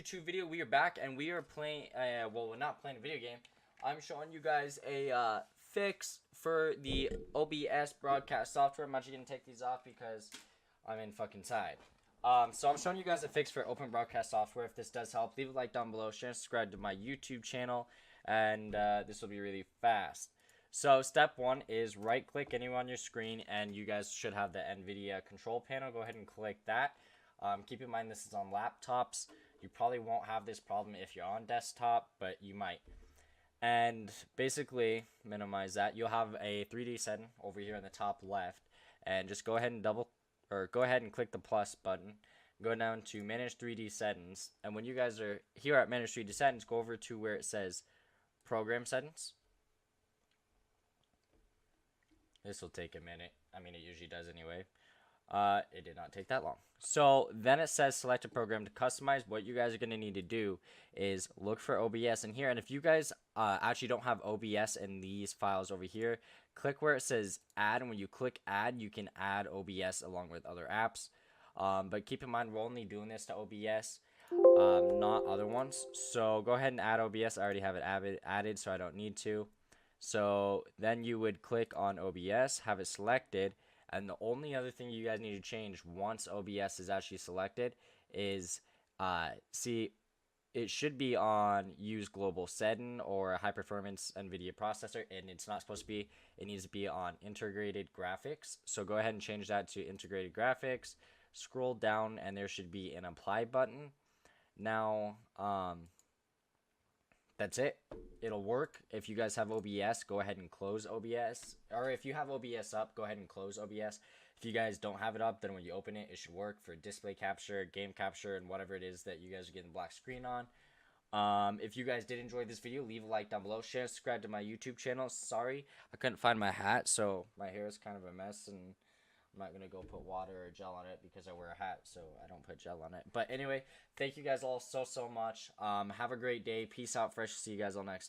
YouTube video. We are back and we are playing, well, we're not playing a video game. I'm showing you guys a fix for the OBS broadcast software. I'm actually going to take these off because I'm in fucking side. So I'm showing you guys a fix for open broadcast software. If this does help, leave a like down below, share and subscribe to my YouTube channel, and this will be really fast. So step one is right click anywhere on your screen and you guys should have the NVIDIA control panel. Go ahead and click that. Keep in mind this is on laptops. You probably won't have this problem if you're on desktop, but you might. And basically, minimize that. You'll have a 3D setting over here in the top left, and just go ahead and go ahead and click the plus button. Go down to manage 3D settings, and when you guys are here at manage 3D settings, go over to where it says program settings. This will take a minute. I mean, it usually does anyway. It did not take that long. So then it says select a program to customize. What you guys are going to need to do is look for OBS in here. And if you guys actually don't have OBS in these files over here, click where it says add. And when you click add, you can add OBS along with other apps. But keep in mind, we're only doing this to OBS, not other ones. So go ahead and add OBS. I already have it added, so I don't need to. So then you would click on OBS, have it selected. And the only other thing you guys need to change once OBS is actually selected is, see, it should be on use global setting or high performance NVIDIA processor, and it's not supposed to be. It needs to be on integrated graphics. So go ahead and change that to integrated graphics. Scroll down, and there should be an apply button. Now, that's it. It'll work. If you guys have OBS, go ahead and close OBS. Or if you have OBS up, go ahead and close OBS. If you guys don't have it up, then when you open it, it should work for display capture, game capture, and whatever it is that you guys are getting black screen on. If you guys did enjoy this video, leave a like down below. Share and subscribe to my YouTube channel. Sorry, I couldn't find my hat, so my hair is kind of a mess, and I'm not going to go put water or gel on it because I wear a hat, so I don't put gel on it. But anyway, thank you guys all so much. Have a great day. Peace out, fresh. See you guys all next time.